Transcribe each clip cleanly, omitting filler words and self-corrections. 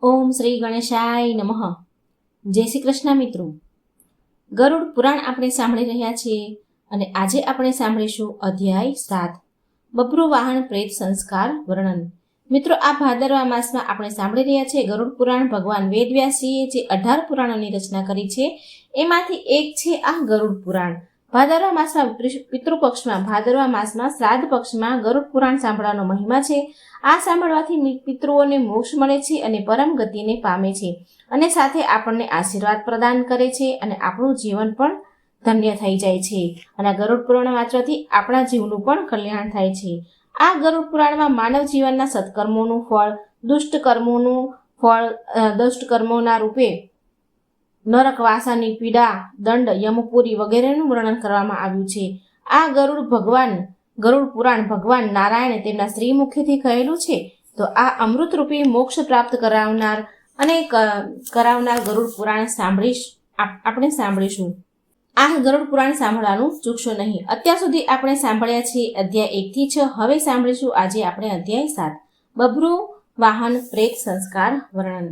ઓમ શ્રી ગણેશાય નમઃ. જય શ્રી કૃષ્ણ મિત્રો. ગરુડ પુરાણ આપણે સાંભળી રહ્યા છીએ અને આજે આપણે સાંભળીશું અધ્યાય 7 બબ્રુ વાહન પ્રેત સંસ્કાર વર્ણન. મિત્રો, આ ભાદરવા માસમાં આપણે સાંભળી રહ્યા છીએ ગરુડ પુરાણ. ભગવાન વેદવ્યાસજીએ જે 18 પુરાણોની રચના કરી છે એમાંથી એક છે આ ગરુડ પુરાણ. ભાદરવા માસમાં પિતૃપક્ષમાં ભાદરવા માસમાં શ્રાદ્ધ પક્ષમાં ગરુડ પુરાણ સાંભળવાનો મહિમા છે. આ સાંભળવાથી પિતૃઓને મોક્ષ મળે છે અને પરમ ગતિને પામે છે અને સાથે આપણને આશીર્વાદ પ્રદાન કરે છે અને આપણું જીવન પણ ધન્ય થઈ જાય છે. અને ગરુડ પુરાણ વાંચવાથી આપણા જીવનું પણ કલ્યાણ થાય છે. આ ગરુડ પુરાણમાં માનવ જીવનના સત્કર્મોનું ફળ, દુષ્ટ કર્મોના રૂપે નરકવાસાની પીડા, દંડ, યમપુરી વગેરેનું વર્ણન કરવામાં આવ્યું છે. આ ગરુડ પુરાણ ભગવાન નારાયણે તેમના શ્રીમુખેથી કહેલું છે. તો આ અમૃતરૂપી મોક્ષ પ્રાપ્ત કરાવનાર ગરુડ પુરાણ આપણે સાંભળીશું. આ ગરુડ પુરાણ સાંભળવાનું ચૂકશો નહીં. અત્યાર સુધી આપણે સાંભળ્યા છે અધ્યાય 1 થી 6. હવે સાંભળીશું આજે આપણે અધ્યાય 7 બબ્રુ વાહન પ્રેત સંસ્કાર વર્ણન.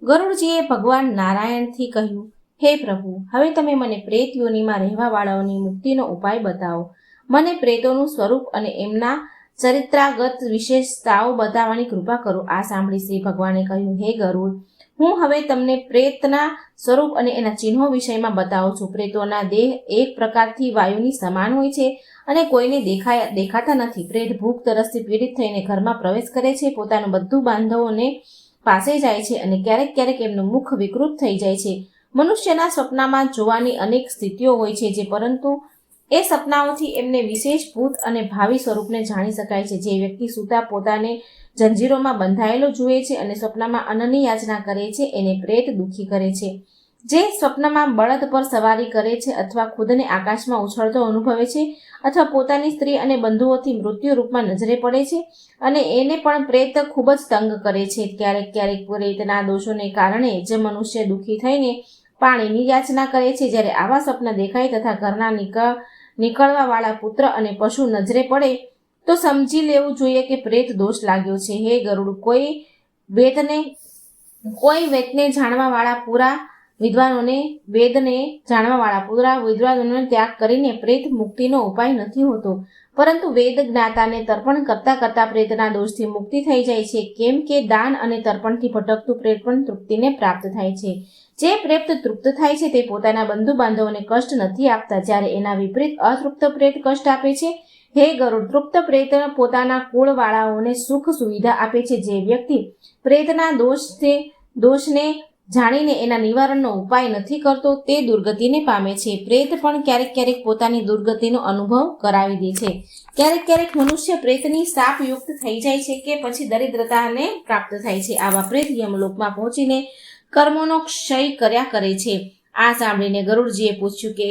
ગરુડજીએ ભગવાન નારાયણથી કહ્યું, હે પ્રભુ, હવે તમે મને પ્રેત યોનિમાં રહેવા વાળાઓની મુક્તિનો ઉપાય બતાવો. મને પ્રેતોનું સ્વરૂપ અને એમના ચરિત્રાગત વિશેષતાઓ બતાવવાની કૃપા કરો. આ સાંભળી શ્રી ભગવાને કહ્યું, હે ગરુડ, હું હવે તમને પ્રેતના સ્વરૂપ અને એના ચિહ્નો વિષયમાં બતાવું છું. પ્રેતોના દેહ એક પ્રકારથી વાયુની સમાન હોય છે અને કોઈને દેખાતા નથી. પ્રેત ભૂખ તરસથી પીડિત થઈને ઘરમાં પ્રવેશ કરે છે, પોતાનું બધું બાંધવોને પાસે જાય છે અને ક્યારેક ક્યારેક એમનું મુખ વિકૃત થઈ જાય છે. મનુષ્યના સપનામાં જોવાની અનેક સ્થિતિઓ હોય છે, પરંતુ એ સપનાઓથી એમને વિશેષ ભૂત અને ભાવિ સ્વરૂપને જાણી શકાય છે. જે વ્યક્તિ સૂતા પોતાને જંજીરોમાં બંધાયેલો જુએ છે અને સ્વપ્નમાં અન્નની યાચના કરે છે એને પ્રેત દુઃખી કરે છે. જે સ્વપ્નમાં બળદ પર સવારી કરે છે અથવા ખુદને આકાશમાં ઉછળતો અનુભવે છે અથવા પોતાની સ્ત્રી અને બંધુઓથી મૃત્યુ રૂપમાં નજરે પડે છે અને એને પણ પ્રેત ખૂબ જ તંગ કરે છે. ક્યારેક ક્યારેક પ્રેતના દોષોને કારણે જ મનુષ્ય દુઃખી થઈને પાણીની યાચના કરે છે. જ્યારે આવા સ્વપ્ન દેખાય તથા ઘરના નીકળવા વાળા પુત્ર અને પશુ નજરે પડે તો સમજી લેવું જોઈએ કે પ્રેત દોષ લાગ્યો છે. હે ગરુડ, કોઈ વેદને જાણવા વાળા પૂરા વિદ્વાનોને ત્યાગ કરીને પ્રેત મુક્તિનો ઉપાય નથી હોતો, પરંતુ વેદ જ્ઞાતાને તર્પણ કરતા પ્રેતના દોષથી મુક્તિ થઈ જાય છે. કેમ કે દાન અને તર્પણથી ભટકતું પ્રેત પણ તૃપ્તિને પ્રાપ્ત થાય છે. જે પ્રેત તૃપ્ત થાય છે તે પોતાના બંધુ બાંધવોને કષ્ટ નથી આપતા, જ્યારે એના વિપરીત અતૃપ્ત પ્રેત કષ્ટ આપે છે. હે ગરુડ, તૃપ્ત પ્રેત પોતાના કુળવાળાઓને સુખ સુવિધા આપે છે. જે વ્યક્તિ પ્રેતના દોષને જાણીને એના નિવારણનો ઉપાય નથી કરતો તે દુર્ગતિને પામે છે. પ્રેત પણ ક્યારેક ક્યારેક પોતાની દુર્ગતિનો અનુભવ કરાવી દે છે. ક્યારેક ક્યારેક મનુષ્ય પ્રેતની શાપયુક્ત થઈ જાય છે કે પછી દરિદ્રતાને પ્રાપ્ત થાય છે. આવા પ્રેત યમલોકમાં પહોંચીને કર્મોનો ક્ષય કર્યા કરે છે. આ સાંભળીને ગરુડજીએ પૂછ્યું કે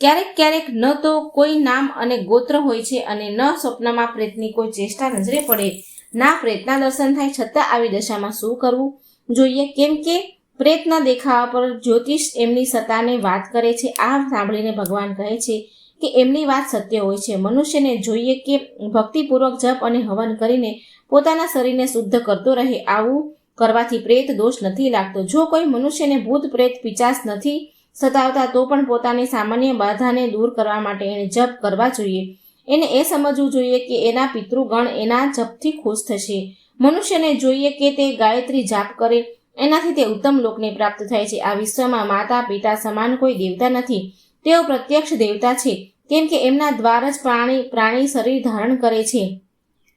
ક્યારેક ક્યારેક ન તો કોઈ નામ અને ગોત્ર હોય છે અને ન સ્વપ્નમાં પ્રેતની કોઈ ચેષ્ટા નજરે પડે, ના પ્રેતના દર્શન થાય, છતાં આવી દશામાં શું કરવું જોઈએ? કેમ કે પ્રેતના દેખાવા પર જ્યોતિષ એમની સત્તાને વાત કરે છે. આ સાંભળીને ભગવાન કહે છે કે એમની વાત સત્ય હોય છે. મનુષ્યને જોઈએ કે ભક્તિપૂર્વક જપ અને હવન કરીને પોતાના શરીરને શુદ્ધ કરતો રહે. આવું કરવાથી પ્રેત દોષ નથી લાગતો. જો કોઈ મનુષ્યને ભૂત પ્રેત પિચાસ નથી સતાવતા તો પણ પોતાની સામાન્ય બાધાને દૂર કરવા માટે એને જપ કરવા જોઈએ. એને એ સમજવું જોઈએ કે એના પિતૃગણ એના જપથી ખુશ થશે. મનુષ્યને જોઈએ કે તે ગાયત્રી જાપ કરે, એનાથી તે ઉત્તમ લોકને પ્રાપ્ત થાય છે. આ વિશ્વમાં માતા પિતા સમાન કોઈ દેવતા નથી. તેઓ પ્રત્યક્ષ દેવતા છે, કેમ કે એમના દ્વાર જ પ્રાણી શરીર ધારણ કરે છે.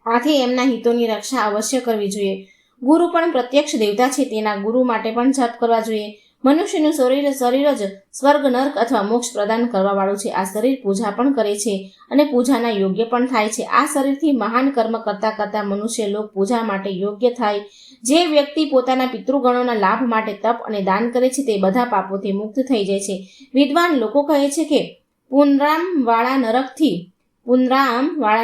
આથી એમના હિતોની રક્ષા અવશ્ય કરવી જોઈએ. ગુરુ પણ પ્રત્યક્ષ દેવતા છે, તેના ગુરુ માટે પણ જપ કરવા જોઈએ. મનુષ્યનું શરીર જ સ્વર્ગ, નર્ક અથવા મોક્ષ પ્રદાન કરવા વાળું છે. આ શરીર પૂજા પણ કરે છે અને પૂજાના યોગ્ય પણ થાય છે. આ શરીરથી મહાન કર્મ કરતા મનુષ્ય લોક પૂજા માટે યોગ્ય થાય. જે વ્યક્તિ પોતાના પિતૃગણોના લાભ માટે તપ અને દાન કરે છે તે બધા પાપોથી મુક્ત થઈ જાય છે. વિદ્વાન લોકો કહે છે કે પુનરામ વાળા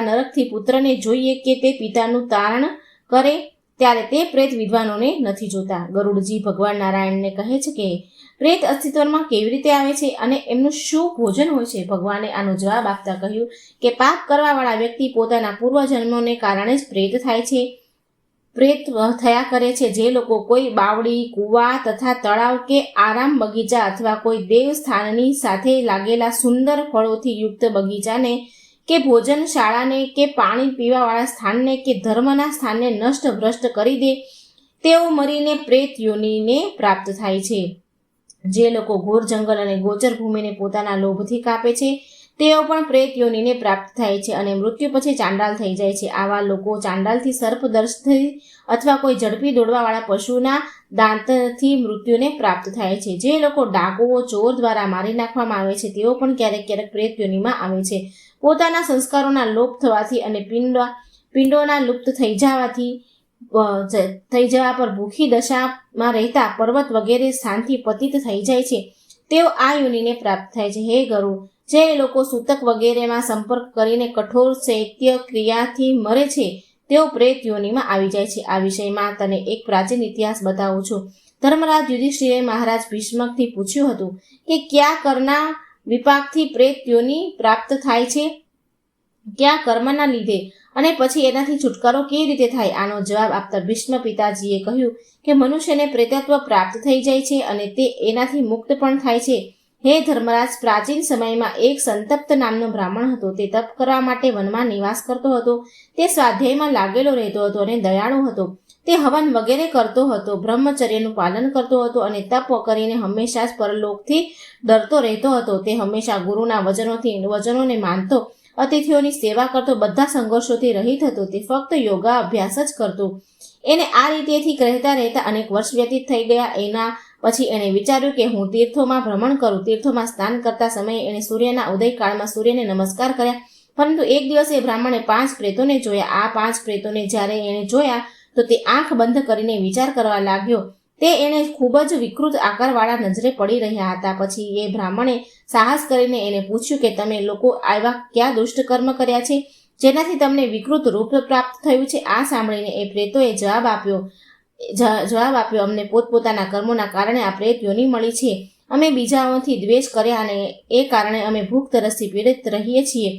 નરકથી પુત્રને જોઈએ કે તે પિતાનું તારણ કરે ત્યારે તે પ્રેત વિદ્વાનોને નથી જોતા. ગરુડજી ભગવાન નારાયણને કહે છે કે પ્રેત અસ્તિત્વમાં કેવી રીતે આવે છે અને એમનું શું ભોજન હોય છે? ભગવાને આનો જવાબ આપતા કહ્યું કે પાપ કરવાવાળા વ્યક્તિ પોતાના પૂર્વજન્મોને કારણે જ પ્રેત થાય છે. પ્રેત થયા કરે છે જે લોકો કોઈ બાવડી, કૂવા તથા તળાવ કે આરામ બગીચા અથવા કોઈ દેવસ્થાનની સાથે લાગેલા સુંદર ફળોથી યુક્ત બગીચાને કે ભોજનશાળાને કે પાણી પીવાવાળા સ્થાનને કે ધર્મના સ્થાનને નષ્ટ ભ્રષ્ટ કરી દે તેઓ મરીને પ્રેત યોનિને પ્રાપ્ત થાય છે. જે લોકો ઘોર જંગલ અને ગોચર ભૂમિને પોતાના લોભથી કાપે છે તેઓ પણ પ્રેત યોનિને પ્રાપ્ત થાય છે અને મૃત્યુ પછી ચાંડાલ થઈ જાય છે. આવા લોકો ચાંડાલથી સર્પદંશથી અથવા કોઈ ઝડપી દોડવાવાળા પશુના દાંતથી મૃત્યુને પ્રાપ્ત થાય છે. જે લોકો ડાકુઓ, ચોર દ્વારા મારી નાખવામાં આવે છે તેઓ પણ ક્યારેક ક્યારેક પ્રેત યોનિમાં આવે છે. પોતાના સંસ્કારોના લોપ થવાથી અને પિંડોના લુપ્ત થઈ જવા પર ભૂખી દશામાં રહેતા પર્વત વગેરે સ્થાનથી પતિત થઈ જાય છે તેઓ આ યોનિને પ્રાપ્ત થાય છે. હે ગરુડ, જે લોકો સૂતક વગેરેમાં સંપર્ક કરીને કઠોર શૈત્ય ક્રિયાથી મરે છે તેઓ પ્રેત યોનિમાં આવી જાય છે. આ વિષયમાં તને એક પ્રાચીન ઇતિહાસ બતાવું છું. ધર્મરાજ યુધિષ્ઠિરે મહારાજ ભીષ્મકથી પૂછ્યું હતું કે કયા કરના વિપાકથી પ્રેત યોનિ પ્રાપ્ત થાય છે, કયા કર્મના લીધે, અને પછી એનાથી છુટકારો કેવી રીતે થાય? આનો જવાબ આપતા ભીષ્મ પિતાજીએ કહ્યું કે મનુષ્યને પ્રેતત્વ પ્રાપ્ત થઈ જાય છે અને તે એનાથી મુક્ત પણ થાય છે. હે ધર્મરાજ, પ્રાચીન સમયમાં એક સંતપ્ત નામનો બ્રાહ્મણ હતો. તે તપ કરવા માટે વનમાં નિવાસ કરતો હતો. તે સ્વાધ્યાયમાં લાગેલો રહેતો હતો અને દયાળુ હતો. તે હવન વગેરે કરતો હતો, બ્રહ્મચર્યનું પાલન કરતો હતો અને તપ કરીને હંમેશા જ પરલોકથી ડરતો રહેતો હતો. તે હંમેશા ગુરુના વચનોને માનતો, અતિથિઓની સેવા કરતો, બધા સંઘર્ષોથી રહિત હતો. તે ફક્ત યોગા અભ્યાસ જ કરતો. એને આ રીતેથી રહેતા અનેક વર્ષ વ્યતીત થઈ ગયા. એના પછી એણે વિચાર્યું કે હું તીર્થોમાં ભ્રમણ કરું. તીર્થોમાં સ્નાન કરતા સમયે એણે સૂર્યના ઉદયકાળમાં સૂર્યને નમસ્કાર કર્યા. પરંતુ એક દિવસે બ્રાહ્મણે 5 પ્રેતોને જોયા. આ 5 પ્રેતોને જ્યારે એણે જોયા તો તે આંખ બંધ કરીને વિચાર કરવા લાગ્યો. તે એણે ખૂબ જ વિકૃત આકારવાળા નજરે પડી રહ્યા હતા. પછી એ બ્રાહ્મણે સાહસ કરીને એને પૂછ્યું કે તમે લોકો આવા કયા દુષ્ટ કર્મ કર્યા છે જેનાથી તમને વિકૃત રૂપ પ્રાપ્ત થયું છે? આ સાંભળીને એ પ્રેતોએ જવાબ આપ્યો અમને પોતપોતાના કર્મોના કારણે આ પ્રેત યોનિ મળી છે. અમે બીજાઓથી દ્વેષ કર્યા અને એ કારણે અમે ભૂખ તરસથી પીડિત રહીએ છીએ.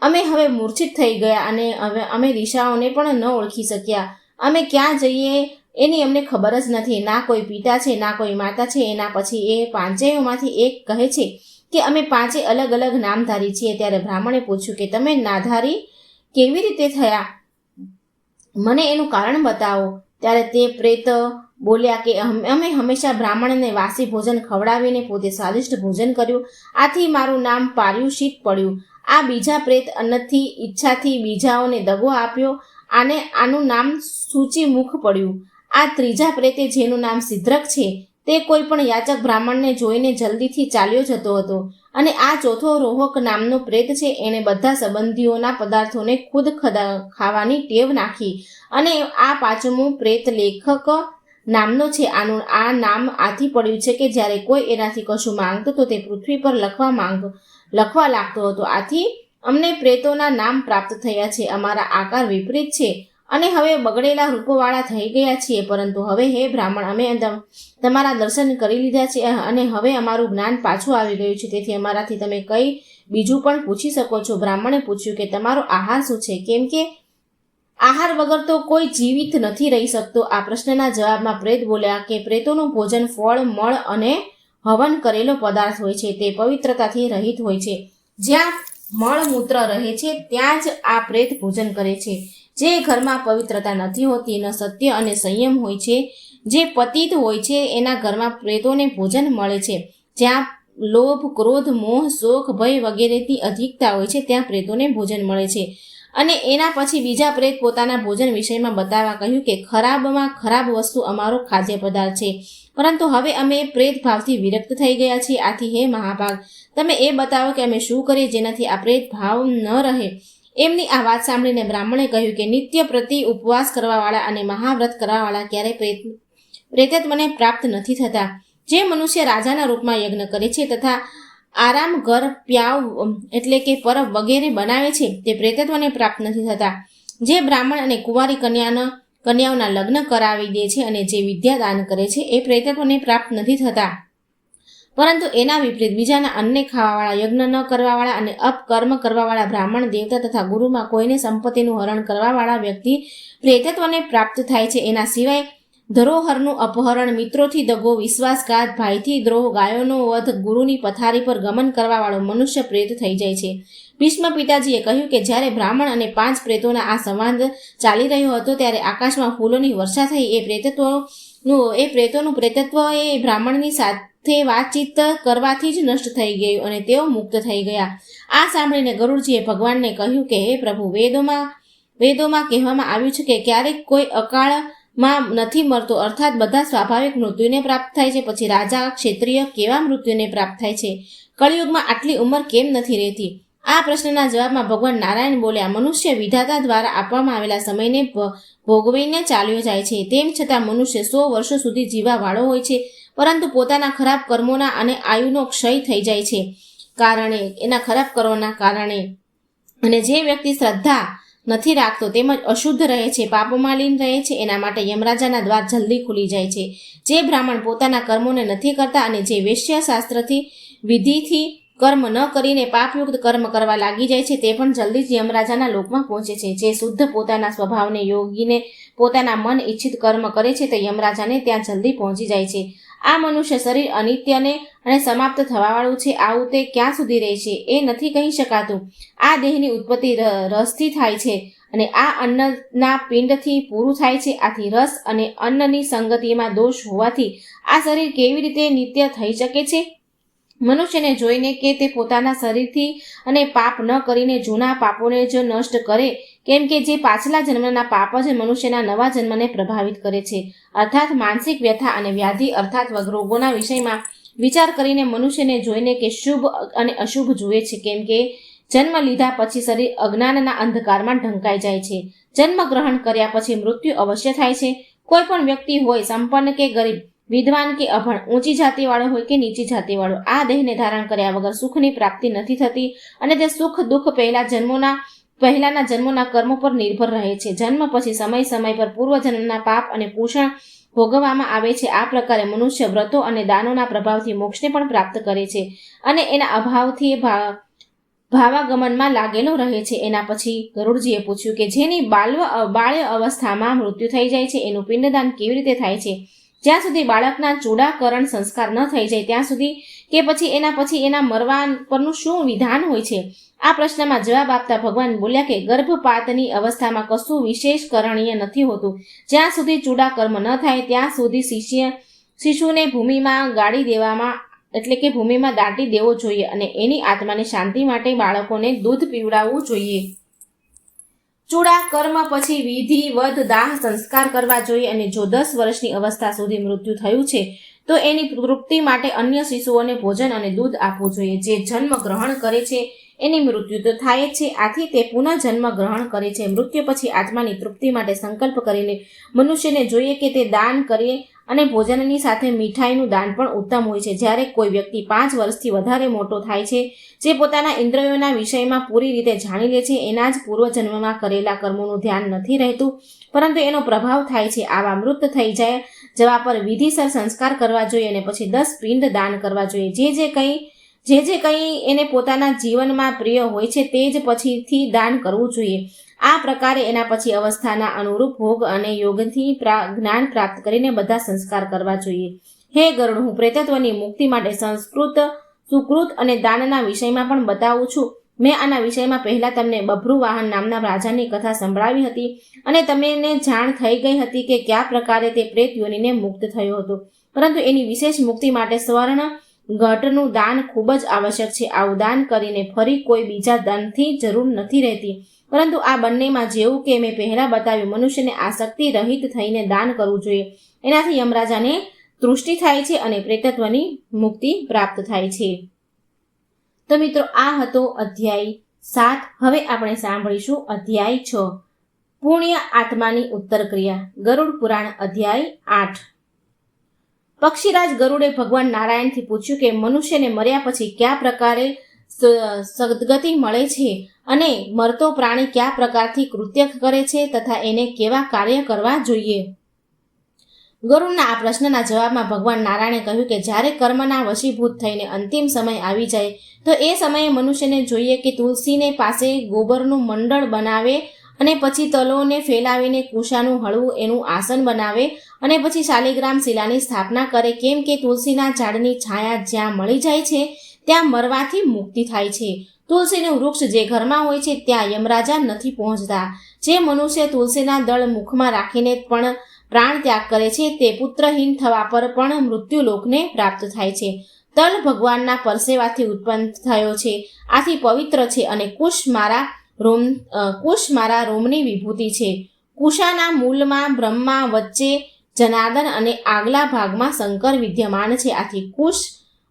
અમે હવે મૂર્છિત થઈ ગયા અને અમે દિશાઓને પણ ન ઓળખી શક્યા. અમે ક્યાં જઈએ એની અમને ખબર જ નથી. ના કોઈ પિતા છે, ના કોઈ માતા છે. એના પછી એ પાંચેયમાંથી એક કહે છે કે અમે 5 અલગ અલગ નામધારી છીએ. ત્યારે બ્રાહ્મણે પૂછ્યું કે તમે નાધારી કેવી રીતે થયા? મને એનું કારણ બતાવો. ત્યારે તે પ્રેત બોલ્યા કે અમે હંમેશા બ્રાહ્મણને વાસી ભોજન ખવડાવીને પોતે સ્વાદિષ્ટ ભોજન કર્યું. આથી મારું નામ પાર્યુષિત પડ્યું. આ બીજા પ્રેત અન્નથી ઈચ્છાથી બીજાઓને દગો આપ્યો. આનું નામ સૂચિમુખ પડ્યું. આ ત્રીજા પ્રેતે જેનું નામ સિદ્ધક છે તે કોઈ પણ યાચક બ્રાહ્મણને જોઈને જલ્દીથી ચાલ્યો જતો હતો. અને આ ચોથો રોહક નામનો પ્રેત છે એણે બધા સંબંધીઓના પદાર્થોને ખુદ ખાવાની ટેવ નાખી. અને આ 5મું પ્રેત લેખક નામનો છે. આ નામ આથી પડ્યું છે કે જ્યારે કોઈ એનાથી કશું માંગતો તો તે પૃથ્વી પર લખવા લાગતો હતો. આથી અમને પ્રેતોના નામ પ્રાપ્ત થયા છે. અમારા આકાર વિપરીત છે અને હવે બગડેલા રૂપોવાળા થઈ ગયા છીએ. પરંતુ હવે હે બ્રાહ્મણ, અમે તમારા દર્શન કરી લીધા છે અને હવે અમારું જ્ઞાન પાછું આવી ગયું છે. તેથી અમારાથી તમે કંઈ બીજું પણ પૂછી શકો છો. બ્રાહ્મણે પૂછ્યું કે તમારો આહાર શું છે? કેમ કે આહાર વગર તો કોઈ જીવિત નથી રહી શકતો. આ પ્રશ્નના જવાબમાં પ્રેત બોલ્યા કે પ્રેતોનું ભોજન ફળ, મળ અને હવન કરેલો પદાર્થ હોય છે. તે પવિત્રતાથી રહિત હોય છે. જ્યાં મળમૂત્ર રહે છે ત્યાં જ આ પ્રેત ભોજન કરે છે. જે ઘરમાં પવિત્રતા નથી હોતી, ન સત્ય અને સંયમ હોય છે, જે પતિત હોય છે, એના ઘરમાં પ્રેતોને ભોજન મળે છે. જ્યાં લોભ, ક્રોધ, મોહ, શોખ, ભય વગેરેથી અધિકતા હોય છે ત્યાં પ્રેતોને ભોજન મળે છે. અને એના પછી બીજા પ્રેત પોતાના ભોજન વિષયમાં બતાવવા કહ્યું કે ખરાબમાં ખરાબ વસ્તુ અમારો ખાદ્ય પદાર્થ છે. પરંતુ હવે અમે પ્રેત ભાવથી વિરક્ત થઈ ગયા છીએ. આથી હે મહાભાગ, તમે એ બતાવો કે અમે શું કરીએ જેનાથી આ પ્રેત ભાવ ન રહે. એમની આ વાત સાંભળીને બ્રાહ્મણે કહ્યું કે નિત્ય પ્રતિ ઉપવાસ કરવાવાળા અને મહાવ્રત કરવાવાળા ક્યારેય પ્રેતત્વને પ્રાપ્ત નથી થતા. જે મનુષ્ય રાજાના રૂપમાં યજ્ઞ કરે છે તથા આરામ ઘર, પ્યાવ એટલે કે પરબ વગેરે બનાવે છે તે પ્રેતત્વને પ્રાપ્ત નથી થતા. જે બ્રાહ્મણ અને કુંવારી કન્યાઓના લગ્ન કરાવી દે છે અને જે વિદ્યા દાન કરે છે એ પ્રેતત્વને પ્રાપ્ત નથી થતા. પરંતુ એના વિપરીત બીજાના અન્નને ખાવાવાળા, યજ્ઞ ન કરવાવાળા અને અપકર્મ કરવાવાળા બ્રાહ્મણ, દેવતા તથા ગુરુમાં કોઈને સંપત્તિનું હરણ કરવાવાળા વ્યક્તિ પ્રેતત્વને પ્રાપ્ત થાય છે. એના સિવાય ધરોહરનું અપહરણ, મિત્રોથી દગો, વિશ્વાસઘાત, ભાઈથી દ્રોહ, ગાયોનો વધ, ગુરુની પથારી પર ગમન કરવાવાળો મનુષ્ય પ્રેત થઈ જાય છે. ભીષ્મ પિતાજીએ કહ્યું કે જ્યારે બ્રાહ્મણ અને 5 પ્રેતોના આ સંવાદ ચાલી રહ્યો હતો ત્યારે આકાશમાં ફૂલોની વર્ષા થઈ. એ પ્રેતોનું પ્રેતત્વ એ બ્રાહ્મણની સાથે વાતચીત કરવાથી જ નષ્ટ થઈ ગયું અને તેઓ મુક્ત થઈ ગયા. આ સાંભળીને ગરુડજીએ ભગવાનને કહ્યું કે હે પ્રભુ, વેદોમાં કહેવામાં આવ્યું છે કે ક્યારેક કોઈ અકાળમાં નથી મરતો, અર્થાત બધા સ્વાભાવિક મૃત્યુને પ્રાપ્ત થાય છે. પછી રાજા, ક્ષત્રિય કેવા મૃત્યુને પ્રાપ્ત થાય છે? કળિયુગમાં આટલી ઉંમર કેમ નથી રહેતી? આ પ્રશ્નના જવાબમાં ભગવાન નારાયણ બોલ્યા, મનુષ્ય વિધાતા દ્વારા આપવામાં આવેલા સમયને ભોગવીને ચાલ્યો જાય છે. તેમ છતાં મનુષ્ય 100 વર્ષો સુધી જીવવા વાળો હોય છે, પરંતુ પોતાના ખરાબ કર્મોના અને આયુનો ક્ષય થઈ જાય છે એના ખરાબ કર્મોના કારણે. અને જે વ્યક્તિ શ્રદ્ધા નથી રાખતો તેમજ અશુદ્ધ રહે છે, પાપોમાં લીન રહે છે, એના માટે યમરાજાના દ્વાર જલ્દી ખુલી જાય છે. જે બ્રાહ્મણ પોતાના કર્મોને નથી કરતા અને જે વેશ્ય શાસ્ત્રથી વિધિથી કર્મ ન કરીને પાપયુક્ત કર્મ કરવા લાગી જાય છે તે પણ જલ્દી જ યમરાજાના લોકમાં પહોંચે છે. જે શુદ્ધ પોતાના સ્વભાવને યોગીને પોતાના મન ઈચ્છિત કર્મ કરે છે તે યમરાજાને ત્યાં જલ્દી પહોંચી જાય છે. આ મનુષ્ય શરીર અનિત્યને અને સમાપ્ત થવાવાળું છે. આવું તે ક્યાં સુધી રહે છે એ નથી કહી શકાતું. આ દેહની ઉત્પત્તિ રસથી થાય છે અને આ અન્નના પિંડથી પૂરું થાય છે. આથી રસ અને અન્નની સંગતિમાં દોષ હોવાથી આ શરીર કેવી રીતે નિત્ય થઈ શકે છે? મનુષ્યને જોઈને કે તે પોતાના શરીરથી અને પાપ ન કરીને જૂના પાપોને જ નષ્ટ કરે, કેમ કે જે પાછલા જન્મના પાપ જ મનુષ્યના નવા જન્મને પ્રભાવિત કરે છે. અર્થાત માનસિક વ્યથા અને વ્યાધિ અર્થાત રોગોના વિષયમાં વિચાર કરીને મનુષ્યને જોઈને કે શુભ અને અશુભ જુએ છે, કેમ કે જન્મ લીધા પછી શરીર અજ્ઞાનના અંધકારમાં ઢંકાઈ જાય છે. જન્મ ગ્રહણ કર્યા પછી મૃત્યુ અવશ્ય થાય છે. કોઈ પણ વ્યક્તિ હોય, સંપન્ન કે ગરીબ, વિદ્વાન કે અભણ, ઊંચી જાતિવાળો હોય કે નીચી જાતિવાળો, આ દેહને ધારણ કર્યા વગર સુખની પ્રાપ્તિ નથી થતી અને તે સુખ દુઃખ પહેલાના જન્મોના કર્મો પર નિર્ભર રહે છે. જન્મ પછી સમય પર પૂર્વજન્મના પાપ અને પૂષણ ભોગવવામાં આવે છે. આ પ્રકારે મનુષ્ય વ્રતો અને દાનોના પ્રભાવથી મોક્ષને પણ પ્રાપ્ત કરે છે અને એના અભાવથી ભાવાગમનમાં લાગેલો રહે છે. એના પછી ગરુડજીએ પૂછ્યું કે જેની બાલ્ય અવસ્થામાં મૃત્યુ થઈ જાય છે એનું પિંડદાન કેવી રીતે થાય છે? જ્યાં સુધી બાળકના ચૂડાકરણ સંસ્કાર ન થઈ જાય ત્યાં સુધી, કે પછી એના મરવા પરનું શું વિધાન હોય છે? આ પ્રશ્નમાં જવાબ આપતા ભગવાન બોલ્યા કે ગર્ભપાતની અવસ્થામાં કશું વિશેષ કરણીય નથી હોતું. જ્યાં સુધી ચૂડાકર્મ ન થાય ત્યાં સુધી શિશુને ભૂમિમાં દાટી દેવો જોઈએ અને એની આત્માની શાંતિ માટે બાળકોને દૂધ પીવડાવવું જોઈએ. ચૂડા કર્મ પછી વિધિ, વધ, દાહ, સંસ્કાર કરવા જોઈએ અને જો 10 વર્ષની અવસ્થા સુધી મૃત્યુ થયું છે તો એની તૃપ્તિ માટે અન્ય શિશુઓને ભોજન અને દૂધ આપવું જોઈએ. જે જન્મ ગ્રહણ કરે છે એની મૃત્યુ તો થાય જ છે, આથી તે પુનઃ જન્મ ગ્રહણ કરે છે. મૃત્યુ પછી આત્માની તૃપ્તિ માટે સંકલ્પ કરીને મનુષ્યને જોઈએ કે તે દાન કરે અને ભોજનની સાથે મીઠાઈનું દાન પણ ઉત્તમ હોય છે. જ્યારે કોઈ વ્યક્તિ 5 વર્ષથી વધારે મોટો થાય છે, જે પોતાના ઇન્દ્રિયોના વિષયમાં પૂરી રીતે જાણી લે છે, એના જ પૂર્વજન્મમાં કરેલા કર્મોનું ધ્યાન નથી રહેતું, પરંતુ એનો પ્રભાવ થાય છે. આવા મૃત થઈ જવા પર વિધિસર સંસ્કાર કરવા જોઈએ અને પછી 10 પિંડ દાન કરવા જોઈએ. જે કંઈ એને પોતાના જીવનમાં પ્રિય હોય છે તે જ પછીથી દાન કરવું જોઈએ. આ પ્રકારે એના પછી અવસ્થાના અનુરૂપ ભોગ અને યોગથી જ્ઞાન પ્રાપ્ત કરીને બધા સંસ્કાર કરવા જોઈએ. હે ગરુડ, હું પ્રેતત્વની મુક્તિ માટે સુકૃત અને દાનના વિષયમાં પણ બતાવું છું. મેં આના વિષયમાં પહેલા તમને બભ્રુવાહન નામના રાજાની કથા સંભળાવી હતી અને તમને જાણ થઈ ગઈ હતી કે કયા પ્રકારે તે પ્રેત યોનિને મુક્ત થયો હતો, પરંતુ એની વિશેષ મુક્તિ માટે સ્વર્ણ ઘટનું દાન ખૂબ જ આવશ્યક છે. આવું દાન કરીને ફરી કોઈ બીજા દાનથી જરૂર નથી રહેતી, પરંતુ આ બંનેમાં જેવું કે મેં પહેલા બતાવ્યું, મનુષ્યને આસક્તિ રહિત થઈને દાન કરવું જોઈએ. એનાથી યમરાજાને તૃષ્ટિ થાય છે અને પ્રેતત્વની મુક્તિ પ્રાપ્ત થાય છે. તો મિત્રો, આ હતો અધ્યાય 7. હવે આપણે સાંભળીશું અધ્યાય 6, પુણ્ય આત્માની ઉત્તર ક્રિયા. ગરુડ પુરાણ અધ્યાય 8. પક્ષીરાજ ગરુડે ભગવાન નારાયણથી પૂછ્યું કે મનુષ્યને મર્યા પછી કયા પ્રકારે સદગતિ મળે છે અને મરતો પ્રાણી કયા પ્રકારથી કૃત્ય કરે છે તથા એને કેવા કાર્ય કરવા જોઈએ. ગરુડના આ પ્રશ્નના જવાબમાં ભગવાન નારાયણે કહ્યું કે જ્યારે કર્મના વશીભૂત થઈને અંતિમ સમય આવી જાય તો એ સમયે મનુષ્યને જોઈએ કે તુલસીને પાસે ગોબરનું મંડળ બનાવે અને પછી તલોને ફેલાવીને કુશાનું હળવું એનું આસન બનાવે અને પછી શાલિગ્રામ શિલાની સ્થાપના કરે, કેમ કે તુલસીના ઝાડની છાયા જ્યાં મળી જાય છે ત્યાં મરવાથી મુક્તિ થાય છે. તુલસીનું વૃક્ષ જે ઘરમાં હોય છે ત્યાં યમરાજા નથી પહોંચતા. જે મનુષ્ય તુલસીના દળ મુખમાં રાખીને પણ પ્રાણ ત્યાગ કરે છે તે પુત્રહીન થવા પર પણ મૃત્યુલોકને પ્રાપ્ત થાય છે. તલ ભગવાનના પરસેવાથી ઉત્પન્ન થયો છે, આથી પવિત્ર છે અને કુશ મારા રોમની વિભૂતિ છે. કુશાના મૂળમાં બ્રહ્મા, વચ્ચે જનાર્દન અને આગલા ભાગમાં શંકર વિદ્યમાન છે. આથી કુશ,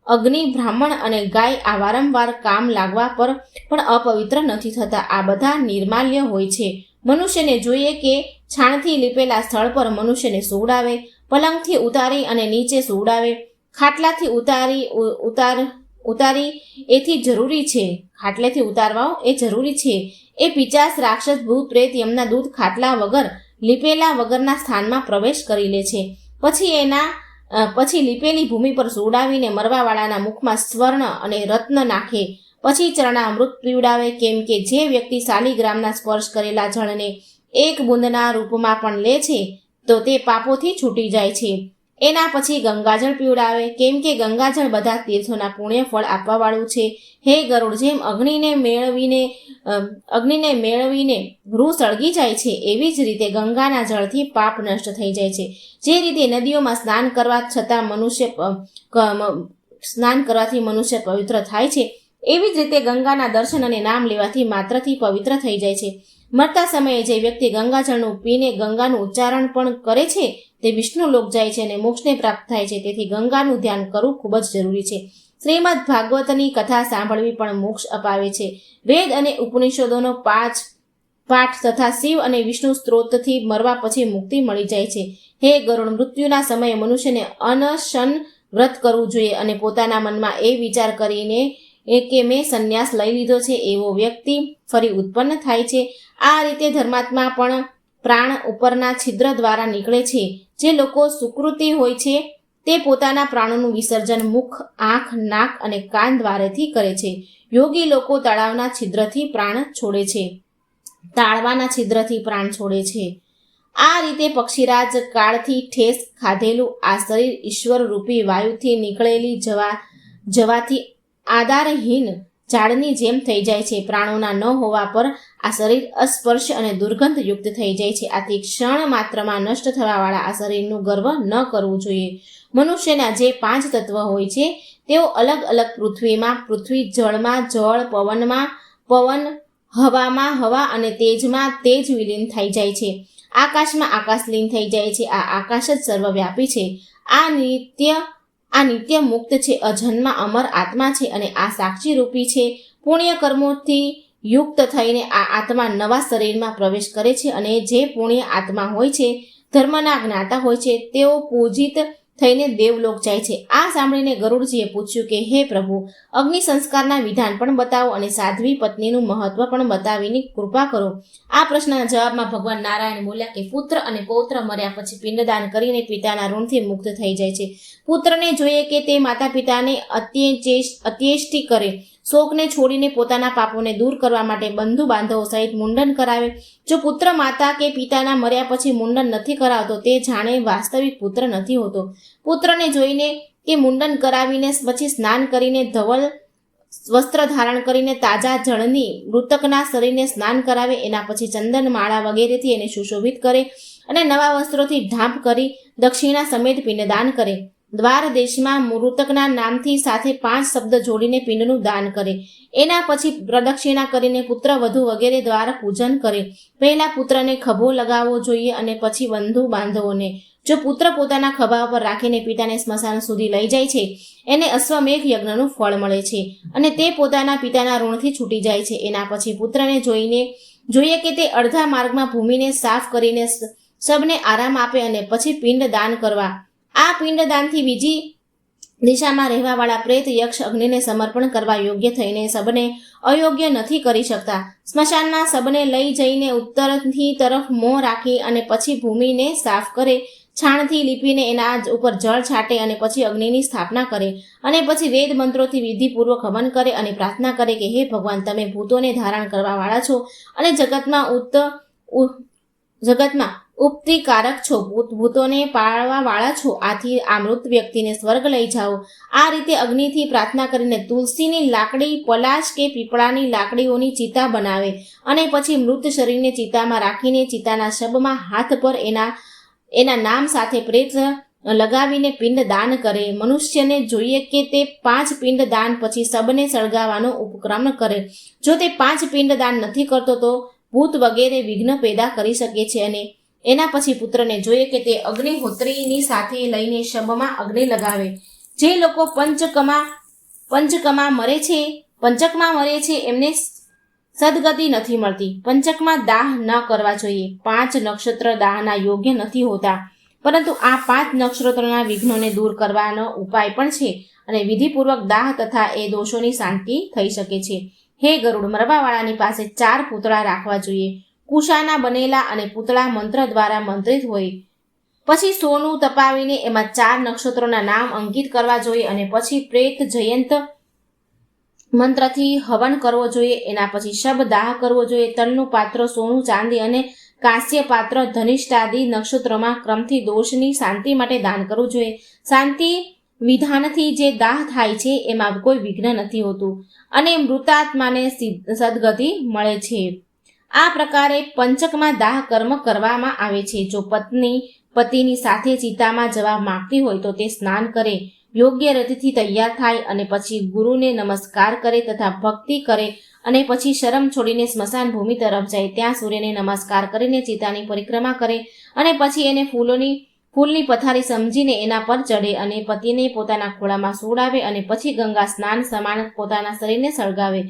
અગ્નિ, બ્રાહ્મણ અને ગાય આ વારંવાર કામ લાગવા પર પણ અપવિત્ર નથી થતા. આ બધા નિર્માલ્ય હોય છે. મનુષ્યને જોઈએ કે છાણથી લીપેલા સ્થળ પર મનુષ્યને સુવડાવે, પલંગથી ઉતારી અને નીચે સુવડાવે, ખાટલાથી ઉતારી એથી જરૂરી છે, ખાટલેથી ઉતારવાઓ એ જરૂરી છે. એ પિચાસ, રાક્ષસ, ભૂત, પ્રેત, યમના દૂત ખાટલા વગર લીપેલા વગરના સ્થાનમાં પ્રવેશ કરી લે છે. પછી લીપેલી ભૂમિ પર સુવડાવીને મરવાવાળાના મુખમાં સ્વર્ણ અને રત્ન નાખે, પછી ચરણામૃત પીવડાવે, કેમ કે જે વ્યક્તિ શાલિગ્રામના સ્પર્શ કરેલા જળને એક બુંદના રૂપમાં પણ લે છે તો તે પાપોથી છૂટી જાય છે. એના પછી ગંગાજળ પીવડાવે, કેમ કે ગંગાજળ બધા તીર્થોના પુણ્ય ફળ આપવાવાળું છે. હે ગરુડ, જેમ અગ્નિને મેળવીને રૂ સળગી જાય છે એવી જ રીતે ગંગાના જળથી પાપ નષ્ટ થઈ જાય છે. જે રીતે નદીઓમાં સ્નાન કરવાથી મનુષ્ય પવિત્ર થાય છે, એવી જ રીતે ગંગાના દર્શન અને નામ લેવાથી માત્રથી પવિત્ર થઈ જાય છે. મરતા સમયે જે વ્યક્તિ ગંગાજળનું પીને ગંગાનું ઉચ્ચારણ પણ કરે છે તે વિષ્ણુ લોક જાય છે અને મોક્ષને પ્રાપ્ત થાય છે. તેથી ગંગાનું ધ્યાન કરવું ખૂબ જ જરૂરી છે. શ્રીમદ ભાગવતની કથા સાંભળવી પણ મોક્ષ અપાવે છે. વેદ અને ઉપનિષદોનો પાઠ તથા શિવ અને વિષ્ણુ સ્ત્રોતથી મરવા પછી મુક્તિ મળી જાય છે. હે ગરુડ, મૃત્યુના સમયે મનુષ્યને અનશન વ્રત કરવું જોઈએ અને પોતાના મનમાં એ વિચાર કરીને કે મેં સંન્યાસ લઈ લીધો છે એવો વ્યક્તિ ફરી ઉત્પન્ન થાય છે. આ રીતે ધર્માત્મા પણ પ્રાણ ઉપરના છિદ્ર દ્વારા નીકળે છે. જે લોકો સુકૃતિ હોય છે તે પોતાના પ્રાણોનું વિસર્જન મુખ, આંખ, નાક અને કાન દ્વારેથી કરે છે. યોગી લોકો તાળવાના છિદ્રથી પ્રાણ છોડે છે. આ રીતે પક્ષીરાજ કાળથી ઠેસ ખાધેલું આ શરીર ઈશ્વર રૂપી વાયુથી નીકળેલી જવાથી આધારહીન ઝાડની જેમ થઈ જાય છે. પ્રાણોના ન હોવા પર આ શરીર અસ્પર્શ અને દુર્ગંધયુક્ત થઈ જાય છે. આથી ક્ષણ માત્રમાં નષ્ટ થવાવાળા આ શરીરનું ગર્વ ન કરવું જોઈએ. મનુષ્યના જે 5 તત્વ હોય છે તેઓ અલગ અલગ પૃથ્વીમાં પૃથ્વી, જળમાં જળ, પવનમાં પવન, હવામાં હવા અને તેજમાં તેજ વિલીન થઈ જાય છે. આકાશમાં આકાશ લીન થઈ જાય છે. આ આકાશ જ સર્વવ્યાપી છે. આ નિત્ય મુક્ત છે, અજન્મા અમર આત્મા છે અને આ સાક્ષી રૂપી છે. પુણ્ય કર્મોથી યુક્ત થઈને આ આત્મા નવા શરીરમાં પ્રવેશ કરે છે અને જે પુણ્ય આત્મા હોય છે, ધર્મના જ્ઞાતા હોય છે, તેઓ પૂજિત થઈને દેવલોક જાય છે. આ સાંભળીને ગરુડજીએ પૂછ્યું કે હે પ્રભુ, અગ્નિ સંસ્કારના વિધાન પણ બતાવો અને સાધ્વી પત્નીનું મહત્વ પણ બતાવીને કૃપા કરો. આ પ્રશ્નના જવાબમાં ભગવાન નારાયણ બોલ્યા કે પુત્ર અને પૌત્ર મર્યા પછી પિંડદાન કરીને પિતાના ઋણથી મુક્ત થઈ જાય છે. પુત્રને જોઈએ કે તે માતા પિતાને અત્યેષ્ટિ કરે, શોકને છોડીને પોતાના પાપોને દૂર કરવા માટે બંધુ બાંધવો સહિત મુંડન કરાવે. જો પુત્ર માતા કે પિતાના મર્યા પછી મુંડન નથી કરાવતો તે જાણે વાસ્તવિક પુત્ર નથી હોતો. પુત્રને જોઈને કે મુંડન કરાવીને પછી સ્નાન કરીને ધવલ વસ્ત્ર ધારણ કરીને તાજા જળની મૃતકના શરીરને સ્નાન કરાવે. એના પછી ચંદન, માળા વગેરેથી એને સુશોભિત કરે અને નવા વસ્ત્રોથી ઢાંપ કરી દક્ષિણા સમેત પિંડદાન કરે. દ્વાર દેશમાં મૃતકના નામથી સાથે 5 શબ્દ જોડીને પિંડનું દાન કરે. એના પછી પ્રદક્ષિણા કરીને પુત્ર, વધુ વગેરે દ્વારા પૂજન કરે. પહેલા પુત્રને ખભો લગાવવો જોઈએ અને પછી બંધુ બાંધવોને. જો પુત્ર પોતાના ખભા પર રાખીને પિતાને સ્મશાન સુધી લઈ જાય છે એને અશ્વમેઘ યજ્ઞનું ફળ મળે છે અને તે પોતાના પિતાના ઋણથી છૂટી જાય છે. એના પછી પુત્રને જોઈએ કે તે અડધા માર્ગમાં ભૂમિને સાફ કરીને સબને આરામ આપે અને પછી પિંડ દાન કરવા. આ પિંડદાનથી બીજી દિશામાં રહેવાવાળા પ્રેત, યક્ષ, અગ્નિને સમર્પણ કરવા યોગ્ય થઈને સબને અયોગ્ય નથી કરી શકતા. સ્મશાનમાં સબને લઈ જઈને ઉત્તરથી તરફ મોં રાખી અને પછી ભૂમિને સાફ કરે. છાણથી લીપીને એના ઉપર જળ છાંટે અને પછી અગ્નિની સ્થાપના કરે અને પછી વેદ મંત્રોથી વિધિપૂર્વક હવન કરે અને પ્રાર્થના કરે કે હે ભગવાન, તમે ભૂતોને ધારણ કરવા વાળા છો અને જગતમાં ઉપતિકારક છો, ભૂતોને પાળવા વાળા છો, આથી આ મૃત વ્યક્તિને સ્વર્ગ લઈ જાઓ. આ રીતે અગ્નિથી પ્રાર્થના કરીને તુલસીની લાકડી, પલાશ કે પીપળાની લાકડીઓની ચિતા બનાવે અને પછી મૃત શરીરને ચિતામાં રાખીને ચિતાના શબમાં હાથ પર એના નામ સાથે પ્રેત લગાવીને પિંડ દાન કરે. મનુષ્યને જોઈએ કે તે 5 પિંડ દાન પછી શબને સળગાવવાનો ઉપક્રમ કરે. જો તે 5 પિંડ દાન નથી કરતો તો ભૂત વગેરે વિઘ્ન પેદા કરી શકે છે. અને એના પછી પુત્રને જોઈએ કે તે અગ્નિહોત્રીની સાથે લઈને શબમાં અગ્નિ લગાવે. જે લોકો પંચકમાં મરે છે એમને સદગતિ નથી મળતી. પંચકમાં દાહ ન કરવા જોઈએ. 5 નક્ષત્ર દાહના યોગ્ય નથી હોતા, પરંતુ આ 5 નક્ષત્રોના વિઘ્નોને દૂર કરવાનો ઉપાય પણ છે અને વિધિપૂર્વક દાહ તથા એ દોષોની શાંતિ થઈ શકે છે. હે ગરુડ, મરવાવાળાની પાસે 4 પૂતળા રાખવા જોઈએ. કુશાના બનેલા અને પૂતળા મંત્ર દ્વારા મંત્રિત હોય. પછી સોનું તપાવીને એમાં 4 નક્ષત્રોના નામ અંકિત કરવા જોઈએ અને પછી પ્રેત જયંત મંત્રથી હવન કરવો જોઈએ. એના પછી શબદાહ કરવો જોઈએ. તલનું પાત્ર, સોનું, ચાંદી અને કાંસ્ય પાત્ર ધનિષ્ઠાદિ નક્ષત્રોમાં ક્રમથી દોષની શાંતિ માટે દાન કરવું જોઈએ. શાંતિ વિધાનથી જે દાહ થાય છે એમાં કોઈ વિઘ્ન નથી હોતું અને મૃતાત્માને સદગતિ મળે છે. આ પ્રકારે પંચકમાં દાહ કર્મ કરવામાં આવે છે. જો પત્ની પતિની સાથે ચિતામાં જવા માંગતી હોય તો તે સ્નાન કરે, યોગ્ય રીતથી તૈયાર થાય અને પછી ગુરુને નમસ્કાર કરે તથા ભક્તિ કરે અને પછી શરમ છોડીને સ્મશાન ભૂમિ તરફ જાય. ત્યાં સૂર્યને નમસ્કાર કરીને ચિતાની પરિક્રમા કરે અને પછી એને ફૂલની પથારી સમજીને એના પર ચડે અને પતિને પોતાના ખોળામાં સુવડાવે અને પછી ગંગા સ્નાન સમાન પોતાના શરીરને સળગાવે.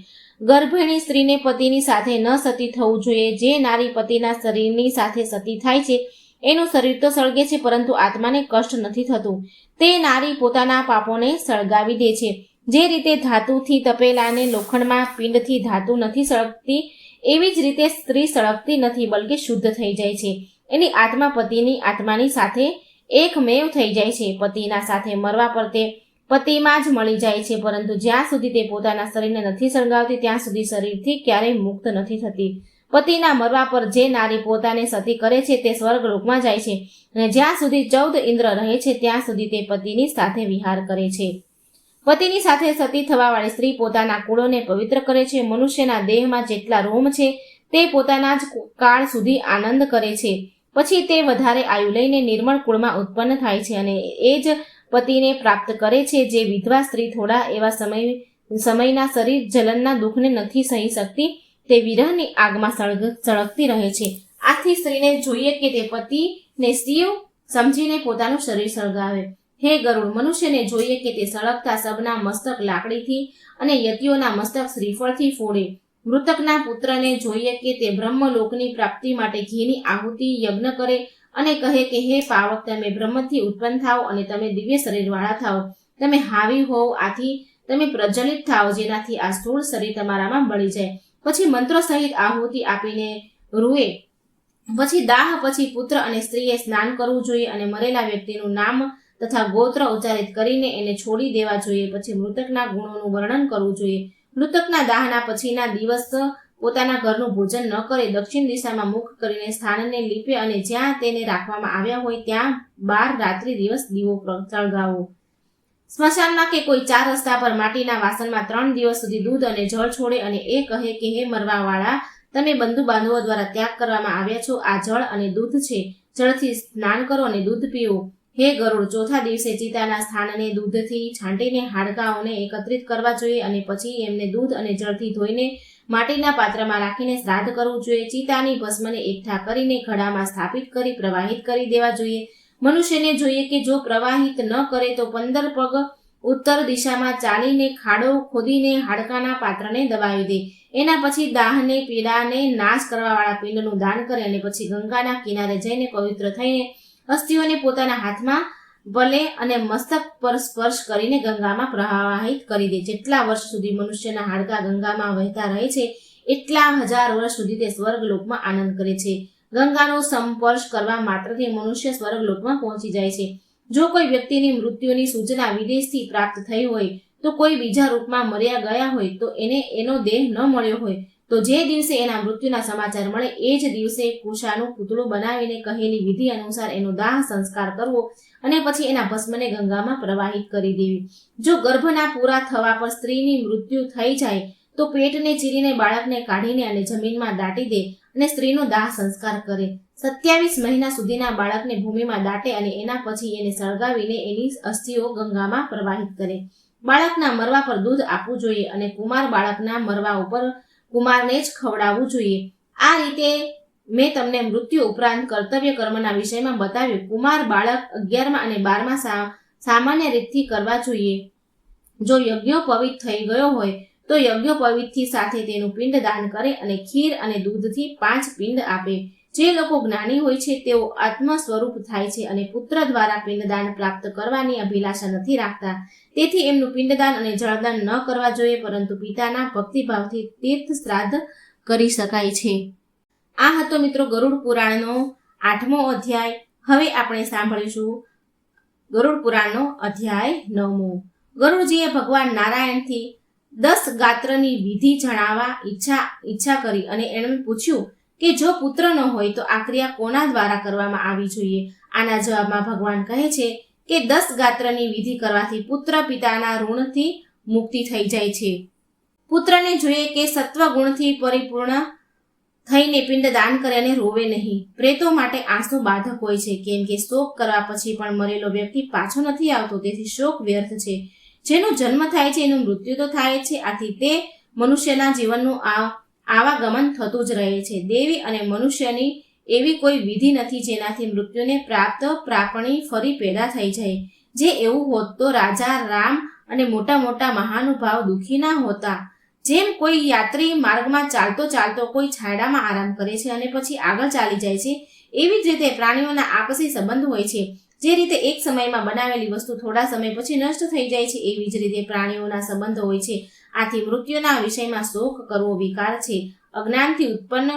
ગર્ભિણી સ્ત્રીને પતિની સાથે ન સતી થવું જોઈએ. જે નારી પતિના શરીરની સાથે સતી થાય છે એનું શરીર તો સળગે છે પરંતુ આત્માને કષ્ટ નથી થતું. તે નારી પોતાના પાપોને સળગાવી દે છે. જે રીતે ધાતુથી તપેલાને લોખંડમાં પિંડથી ધાતુ નથી સળગતી, એવી જ રીતે સ્ત્રી સળગતી નથી બલકે શુદ્ધ થઈ જાય છે. એની આત્મા પતિની આત્માની સાથે એકમેવ થઈ જાય છે. પતિના સાથે મરવા પર તે પતિમાં જ મળી જાય છે, પરંતુ જ્યાં સુધી તે પોતાના શરીરને નથી સળગાવતી ત્યાં સુધી શરીરથી ક્યારેય મુક્ત નથી થતી. પતિના મરવા પર જે નારી પોતાને સતી કરે છે તે સ્વર્ગલોકમાં જાય છે અને જ્યાં સુધી 14 ઇન્દ્ર રહે છે ત્યાં સુધી તે પતિની સાથે વિહાર કરે છે. પતિની સાથે સતી થવાવાળી સ્ત્રી પોતાના કુળોને પવિત્ર કરે છે. મનુષ્યના દેહમાં જેટલા રોમ છે તે પોતાના જ કાળ સુધી આનંદ કરે છે. પછી તે વધારે આયુ લઈને નિર્મળ કુળમાં ઉત્પન્ન થાય છે અને એ જ પતિને પ્રાપ્ત કરે છે. જે વિધવા સ્ત્રી થોડા એવા સમયના શરીર જલનના દુઃખને નથી સહી શકતી, તે વિરહની આગમાં સળગતી રહે છે. આથી સ્ત્રીને જોઈએ કે તે પતિને શિવ સમજીને પોતાનું શરીર સળગાવે. હે ગરુડ, મનુષ્યને જોઈએ કે તે સળગતા શબના મસ્તક લાકડીથી અને યતિઓના મસ્તક શ્રીફળથી ફોડે. મૃતકના પુત્રને જોઈએ કે તે બ્રહ્મલોકની પ્રાપ્તિ માટે ઘીની આહુતિ યજ્ઞ કરે અને કહે કે હે પાવક, તમે બ્રહ્મથી ઉત્પન્ન થાઓ અને તમે દિવ્ય શરીરવાળા થાઓ. તમે હાવી હોવ, આથી તમે પ્રજ્વલિત થાઓ, જેનાથી આ સ્થૂળ શરીર તમારામાં બળી જાય. પછી મંત્રો સહિત આહુતિ આપીને રૂએ. પછી દાહ પછી પુત્ર અને સ્ત્રીએ સ્નાન કરવું જોઈએ અને મરેલા વ્યક્તિનું નામ તથા ગોત્ર ઉચ્ચારિત કરીને એને છોડી દેવા જોઈએ. પછી મૃતકના ગુણોનું વર્ણન કરવું જોઈએ. મૃતકના દાહના પછીના દિવસ પોતાના ઘરનું ભોજન ન કરે, દક્ષિણ દિશામાં મુખ કરીને સ્થાનને લીપે અને જ્યાં તેને રાખવામાં આવ્યા હોય ત્યાં 12 રાત્રિ દિવસ દીવો સળગાવો. સ્મશાનમાં કે કોઈ 4 રસ્તા પર માટીના વાસણમાં 3 દિવસ સુધી દૂધ અને જળ છોડે અને એ કહે કે હે મરવાવાળા, તમે બંધુ બાંધવો દ્વારા ત્યાગ કરવામાં આવ્યા છો. આ જળ અને દૂધ છે. જળથી સ્નાન કરો અને દૂધ પીવો. હે ગરુડ, ચોથા દિવસે ચિતાના સ્થાનને દૂધથી છાંટીને હાડકાઓને એકત્રિત કરવા જોઈએ અને પછી એમને દૂધ અને જળથી ધોઈને માટીના પાત્રમાં રાખીને શ્રાદ્ધ કરવું જોઈએ. ચિતાની ભસ્મને એકઠા કરીને ઘડામાં સ્થાપિત કરી પ્રવાહિત કરી દેવા જોઈએ. મનુષ્યને જોઈએ કે જો પ્રવાહિત ન કરે તો 15 પગ ઉત્તર દિશામાં ચાલીને ખાડો ખોદીને હાડકાના પાત્રને દબાવી દે. એના પછી દાહને પીડાને નાશ કરવાવાળા પિંડનું દાન કરે અને પછી ગંગાના કિનારે જઈને પવિત્ર થઈને અસ્થિઓને પોતાના હાથમાં ભલે અને મસ્તક પર સ્પર્શ કરીને ગંગામાં પ્રવાહિત કરી દે. જેટલા વર્ષ સુધી મનુષ્યના હાડકા ગંગામાં વહેતા રહે છે એટલા 1000 વર્ષ સુધી તે સ્વર્ગલોકમાં આનંદ કરે છે. ગંગાનો સંસ્પર્શ કરવા માત્રથી મનુષ્ય સ્વર્ગલોકમાં પહોંચી જાય છે. જો કોઈ વ્યક્તિની મૃત્યુની સૂચના વિદેશથી પ્રાપ્ત થઈ હોય, તો કોઈ બીજા રૂપમાં મર્યા ગયા હોય, તો એને એનો દેહ ન મળ્યો હોય, તો જે દિવસે એના મૃત્યુના સમાચાર મળે એ જ દિવસે કુશાનું પૂતળું બનાવીને કહેલી વિધિ અનુસાર એનો દાહ સંસ્કાર કરવો અને પછી એના ભસ્મને ગંગામાં પ્રવાહિત કરી દેવી. જો ગર્ભના પૂરા થવા પર સ્ત્રીની મૃત્યુ થઈ જાય, તો પેટને ચીરીને બાળકને કાઢીને અને જમીનમાં દાટી દે અને સ્ત્રીનો દાહ સંસ્કાર કરે. 27 મહિના સુધીના બાળકને ભૂમિમાં દાટે અને એના પછી એને સળગાવીને એની અસ્થિઓ ગંગામાં પ્રવાહિત કરે. બાળકના મરવા પર દૂધ આપવું જોઈએ અને કુમાર બાળકના મરવા ઉપર કુમારને જ ખવડાવવું જોઈએ. આ રીતે મેં તમને મૃત્યુ ઉપરાંત કર્તવ્ય કર્મના વિષયમાં બતાવ્યું. કુમાર બાળક 11મા અને 12મા સામાન્ય રીતથી કરવા જોઈએ. જો યજ્ઞોપવિત થઈ ગયો હોય તો યજ્ઞોપવિતથી સાથે તેનું પિંડ દાન કરે અને ખીર અને દૂધથી 5 પિંડ આપે. જે લોકો જ્ઞાની હોય છે તેઓ આત્મ સ્વરૂપ થાય છે અને પુત્ર દ્વારા પિંડદાન પ્રાપ્ત કરવાની અભિલાષા નથી રાખતા. તેથી એમનું પિંડદાન અને જળદાન ન કરવા જોઈએ, પરંતુ પિતાના ભક્તિભાવથી તીર્થ શ્રાદ્ધ કરી શકાય છે. આ હતો મિત્રો ગરુડ પુરાણનો 8મો અધ્યાય. હવે આપણે સાંભળીશું ગરુડ પુરાણનો અધ્યાય 9મો. ગરુડજીએ ભગવાન નારાયણથી 10 ગાત્રની વિધિ જણાવવા ઈચ્છા કરી અને એણે પૂછ્યું કે જો પુત્ર ન હોય તો આ ક્રિયા કોના દ્વારા કરવામાં આવી જોઈએ. આના જવાબમાં ભગવાન કહે છે કે 10 ગાત્રની વિધિ કરવાથી પુત્ર પિતાના ઋણથી મુક્તિ થઈ જાય છે. પુત્રને જોઈએ કે સત્વ ગુણથી પરિપૂર્ણ થઈને પિંડ દાન કરે અને રોવે નહીં. પ્રેતો માટે આંસુ બાધક હોય છે, કેમ કે શોક કરવા પછી પણ મરેલો વ્યક્તિ પાછો નથી આવતો, તેથી શોક વ્યર્થ છે. જેનો જન્મ થાય છે એનું મૃત્યુ તો થાય છે, આથી તે મનુષ્યના જીવનનું આવાગમન થતું જ રહે છે. દેવી અને મનુષ્યની એવી કોઈ વિધિ નથી જેનાથી મૃત્યુને પ્રાપણી ફરી પેદા થઈ જાય. જે એવું હોત તો રાજા રામ અને મોટા મોટા મહાનુભાવ દુઃખી ના હોતા. જેમ કોઈ યાત્રી માર્ગમાં ચાલતો ચાલતો કોઈ છાંયડામાં આરામ કરે છે અને પછી આગળ ચાલી જાય છે, એવી જ રીતે પ્રાણીઓના આપસી સંબંધ હોય છે. જે રીતે એક સમયમાં બનાવેલી વસ્તુ થોડા સમય પછી નષ્ટ થઈ જાય છે, એવી જ રીતે પ્રાણીઓના સંબંધ હોય છે. આથી મૃત્યુના વિષયમાં શોક કરવો વિકાર છે. અજ્ઞાનથી ઉત્પન્ન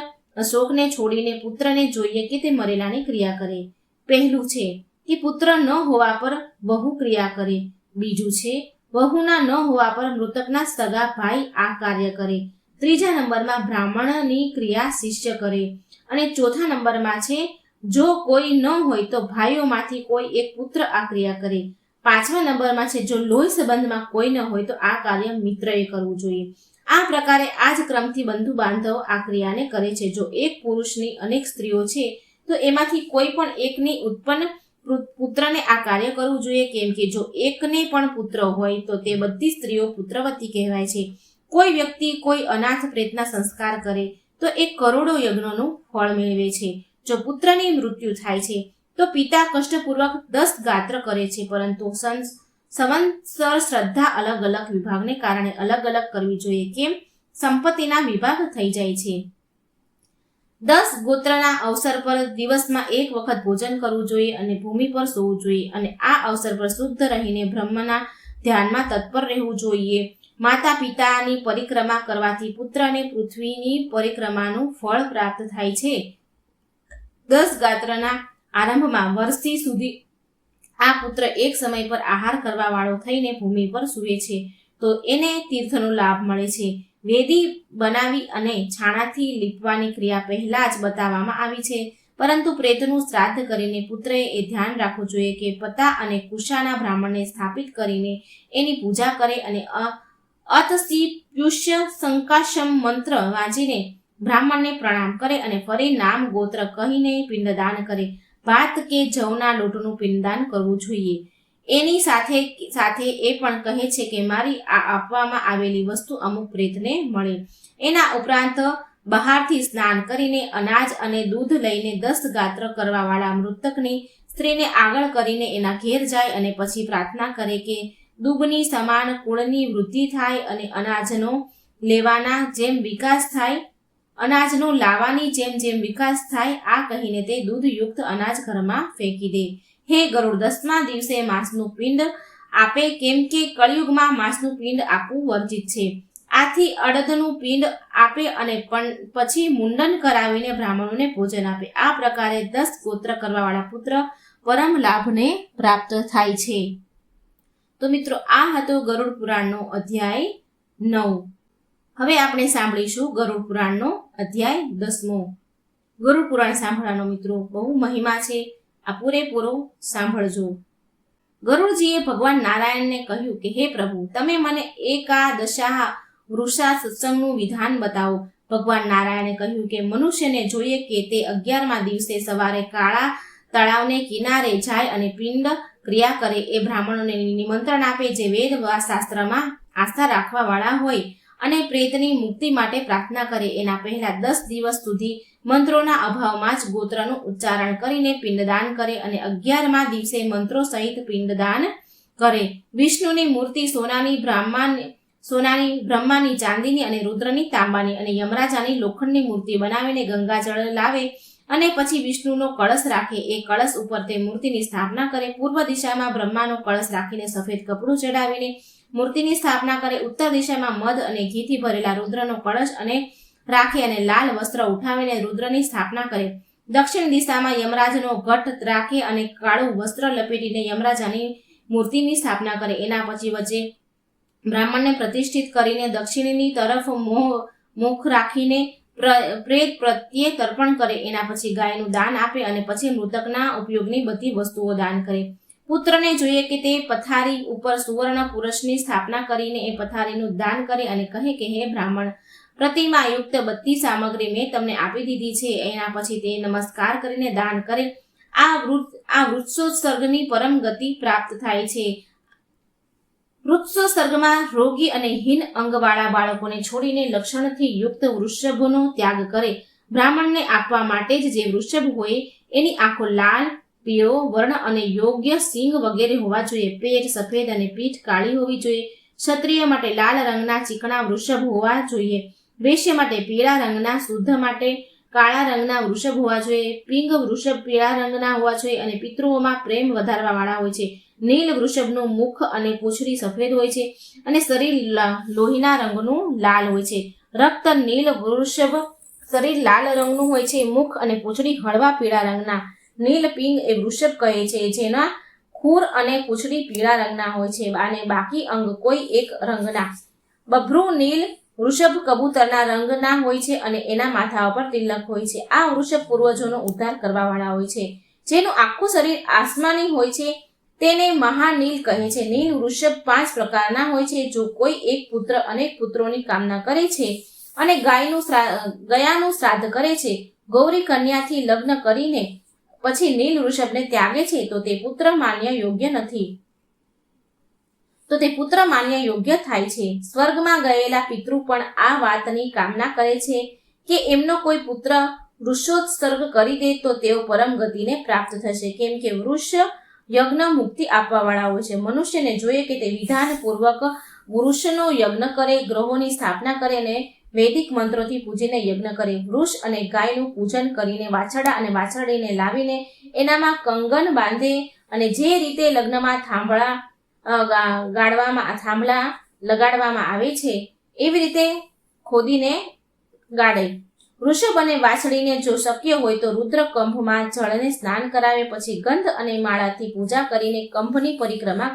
શોકને છોડીને પુત્રને જોઈએ કે તે મરેલાની ક્રિયા કરે. પહેલું છે કે પુત્ર ન હોવા પર વહુ ક્રિયા કરે. બીજું છે વહુના ન હોવા પર મૃતકના સગા ભાઈ આ કાર્ય કરે. ત્રીજા નંબરમાં બ્રાહ્મણની ક્રિયા શિષ્ય કરે. અને ચોથા નંબરમાં છે જો કોઈ ન હોય તો ભાઈઓમાંથી કોઈ એક પુત્ર આ ક્રિયા કરે. 5મા નંબરમાં છે જો લોહી સંબંધમાં કોઈ ન હોય તો આ કાર્ય મિત્રએ કરવું જોઈએ. આ પ્રકારે આ જ ક્રમથી બંધુ બાંધવો આ ક્રિયાને કરે છે. જો એક પુરુષની અનેક સ્ત્રીઓ છે તો એમાંથી કોઈ પણ એકની ઉત્પન્ન પુત્રને આ કાર્ય કરવું જોઈએ, કેમ કે જો એકને પણ પુત્ર હોય તો તે બધી સ્ત્રીઓ પુત્રવતી કહેવાય છે. કોઈ વ્યક્તિ કોઈ અનાથ પ્રેતના સંસ્કાર કરે તો એક કરોડો યજ્ઞોનું ફળ મેળવે છે. જો પુત્રની મૃત્યુ થાય છે તો પિતા કષ્ટપૂર્વક 10 ગાત્ર કરે છે, પરંતુ સંવત્સર શ્રદ્ધા અલગ અલગ વિભાગને કારણે અલગ અલગ કરવી જોઈએ, કેમ સંપત્તિના વિભાગ થઈ જાય છે. 10 ગોત્રના અવસર પર દિવસમાં 1 વખત ભોજન કરવું જોઈએ અને ભૂમિ પર સૂવું જોઈએ, અને આ અવસર પર શુદ્ધ રહીને બ્રહ્મના ધ્યાનમાં તત્પર રહેવું જોઈએ. માતા પિતાની પરિક્રમા કરવાથી પુત્રને પૃથ્વીની પરિક્રમાનું ફળ પ્રાપ્ત થાય છે. 10 ગાત્રના આરંભમાં વર્ષથી સુધી આ પુત્ર એક સમય પર આહાર કરવા વાળો થઈને ભૂમિ પર સૂવે છે, તો એને તીર્થનો લાભ મળે છે. વેદી બનાવી અને છાણાથી લીપવાની ક્રિયા પહેલા જ બતાવવામાં આવી છે, પરંતુ પ્રેતનું શ્રાદ્ધ કરીને પુત્રએ એ ધ્યાન રાખવું જોઈએ કે પતા અને કુશાના બ્રાહ્મણને સ્થાપિત કરીને એની પૂજા કરે અને અતસી પ્યુષ્ય સંકાશમ મંત્ર વાંચીને બ્રાહ્મણને પ્રણામ કરે અને ફરી નામ ગોત્ર કહીને પિંડદાન કરે. ભાત કે જવના લોટનું પિંડદાન કરવું જોઈએ. એની સાથે સાથે એ પણ કહે છે કે મારી આ આપવામાં આવેલી વસ્તુ અમુક પ્રેતને મળે. એના ઉપરાંત બહારથી સ્નાન કરીને અનાજ અને દૂધ લઈને 10 ગાત્ર કરવાવાળા મૃતકની સ્ત્રીને આગળ કરીને એના ઘેર જાય અને પછી પ્રાર્થના કરે કે દુબની સમાન કુળની વૃદ્ધિ થાય અને અનાજનો લાવાની જેમ જેમ વિકાસ થાય, આ કહીને તે દૂધયુક્ત અનાજ ઘરમાં ફેંકી દે. હે ગરુડ, 10મા દિવસે માંસનું પિંડ આપે, કેમ કે કળિયુગમાં માંસનું પિંડ આપવું વર્જિત છે. આથી અડદનું પિંડ આપે અને પછી મુંડન કરાવીને બ્રાહ્મણોને ભોજન આપે. આ પ્રકારે 10 ગોત્ર કરવાવાળા પુત્ર પરમ લાભને પ્રાપ્ત થાય છે. તો મિત્રો, આ હતો ગરુડ પુરાણનો અધ્યાય 9. હવે આપણે સાંભળીશું ગરુડ પુરાણનો અધ્યાય 10મો. ગરુડ પુરાણ સાંભળવાનો મિત્રો બહુ મહિમા છે. આ પૂરેપૂરો સાંભળજો. ગરુડજીએ ભગવાન નારાયણને કહ્યું કે હે પ્રભુ, તમે મને એકાદશા વૃષા સત્સંગનું વિધાન બતાવો. ભગવાન નારાયણે કહ્યું કે મનુષ્યને જોઈએ કે તે 11મા દિવસે સવારે કાળા તળાવને કિનારે જાય અને પિંડ ક્રિયા કરે, એ બ્રાહ્મણોને નિમંત્રણ આપે જે વેદ શાસ્ત્રમાં આસ્થા રાખવા વાળા હોય અને પ્રેતની મુક્તિ માટે પ્રાર્થના કરે. એના પહેલા 10 દિવસ સુધી મંત્રોના અભાવમાં જ ગોત્રનું ઉચ્ચારણ કરીને પિંડદાન કરે અને 11મા દિવસે મંત્રો સહિત પિંડદાન કરે. વિષ્ણુની મૂર્તિ સોનાની, બ્રહ્માની ચાંદીની અને રુદ્રની તાંબાની અને યમરાજાની લોખંડની મૂર્તિ બનાવીને ગંગાજળ લાવે અને પછી વિષ્ણુનો કળશ રાખે. એ કળશ ઉપર તે મૂર્તિની સ્થાપના કરે. પૂર્વ દિશામાં બ્રહ્માનો કળશ રાખીને સફેદ કપડું ચડાવીને મૂર્તિની સ્થાપના કરે. ઉત્તર દિશામાં મધ અને ઘીથી ભરેલા રુદ્રનો કળશ અને રાખે અને લાલ વસ્ત્ર ઉઠાવીને રુદ્રની સ્થાપના કરે. દક્ષિણ દિશામાં યમરાજનો ઘટ રાખે અને કાળું વસ્ત્ર લપેટીને યમરાજાની મૂર્તિની સ્થાપના કરે. એના પછી વચ્ચે બ્રાહ્મણને પ્રતિષ્ઠિત કરીને દક્ષિણની તરફ મુખ રાખીને પ્રેત પ્રત્યે તર્પણ કરે. એના પછી ગાયનું દાન આપે અને પછી મૃતકના ઉપયોગની બધી વસ્તુઓ દાન કરે. પુત્રને જોઈએ કે તે પથારી ઉપર સુવર્ણ પુરુષની સ્થાપના કરીને એ પથારીનું દાન કરે અને કહે કે હે બ્રાહ્મણ, પ્રતિમા યુક્ત બધી સામગ્રી મેં તમને આપી દીધી છે. એના પછી તે નમસ્કાર કરીને દાન કરે. આ વૃક્ષોત્સર્ગની પરમ ગતિ પ્રાપ્ત થાય છે. વૃક્ષોત્સર્ગમાં રોગી અને હીન અંગવાળા બાળકોને છોડીને લક્ષણથી યુક્ત વૃષભનો ત્યાગ કરે. બ્રાહ્મણને આપવા માટે જ જે વૃષભ હોય એની આંખો લાલ, પીળો વર્ણ અને યોગ્ય સિંગ વગેરે હોવા જોઈએ. પેટ સફેદ અને પીઠ કાળી હોવી જોઈએ. ક્ષત્રિય માટે લાલ રંગના ચીકણા વૃષભ હોવા જોઈએ. વૈશ્ય માટે પીળા રંગના, શુદ્ધ માટે કાળા રંગના વૃષભ હોવા જોઈએ. પિંગ વૃષભ પીળા રંગના હોવા જોઈએ અને પિતૃઓમાં પ્રેમ વધારવા વાળા હોય છે. નીલ વૃષભનું મુખ અને પૂંછડી સફેદ હોય છે અને શરીર લોહીના રંગનું લાલ હોય છે. રક્ત નીલ વૃષભ શરીર લાલ રંગનું હોય છે. મુખ અને પૂંછડી હળવા પીળા રંગના. નીલ પિંગ એ વૃષભ કહે છે જેના ખૂર અને પૂંછડી પીળા રંગના હોય છે અને બાકી અંગ કોઈ એક રંગના. બભ્રુ નીલ વૃષભ કબૂતરના રંગના હોય છે અને એના માથા પર તિલક હોય છે. આ વૃષભ પૂર્વજોનો ઉદ્ધાર કરવા વાળા હોય છે. જેનું આખું શરીર આસમાની હોય છે તેને મહાનીલ કહે છે. નીલ વૃષભ 5 પ્રકારના હોય છે. જો કોઈ એક પુત્ર અનેક પુત્રોની કામના કરે છે અને ગયાનું શ્રાદ્ધ કરે છે, ગૌરી કન્યાથી લગ્ન કરીને પછી નીલ વૃષભને ત્યાગે છે તો તે પુત્ર માન્ય યોગ્ય થાય છે. સ્વર્ગમાં ગયેલા પિતૃ પણ આ વાતની કામના કરે છે કે એમનો કોઈ પુત્ર વૃષોત્સર્ગ કરી દે તો તેઓ પરમ ગતિને પ્રાપ્ત થશે, કેમ કે વૃષ યજ્ઞ મુક્તિ આપવા વાળા હોય છે. મનુષ્યને જોઈએ કે તે વિધાન પૂર્વક વૃષનો યજ્ઞ કરે, ગ્રહોની સ્થાપના કરે અને વૈદિક મંત્રોથી પૂજીને યજ્ઞ કરે. વૃષ અને ગાયનું પૂજન કરીને વાછરડા અને વાછરડીને લાવીને એનામાં કંગન બાંધે અને જે રીતે લગ્નમાં થાંભલા લગાડવામાં આવે છે એવી રીતે ખોદીને ગાળે. વૃષભ અને વાછડીને જો શક્ય હોય તો રુદ્ર કંભમાં જળને સ્નાન કરાવે, પછી ગંધ અને માળાથી પૂજા કરીને કુંભની પરિક્રમા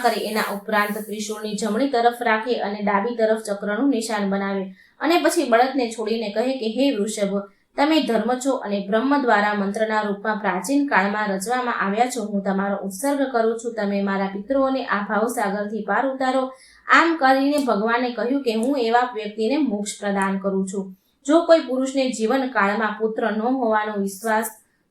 કરે. એના ઉપરાંત ત્રિશૂળની જમણી તરફ રાખે અને ડાબી તરફ ચક્રનું નિશાન બનાવે અને પછી બળદને છોડીને કહે કે હે વૃષભ, તમે ધર્મ છો અને બ્રહ્મ દ્વારા મંત્રના રૂપમાં પ્રાચીન કાળમાં રચવામાં આવ્યા છો. હું તમારો ઉત્સર્ગ કરું છું. તમે મારા પિતૃઓને આ ભાવસાગરથી પાર ઉતારો. આમ કરીને ભગવાને કહ્યું કે હું એવા વ્યક્તિને મોક્ષ પ્રદાન કરું છું. જો કોઈ પુરુષને જીવન કાળમાં પુત્ર ન હોવાનો વિશ્વાસ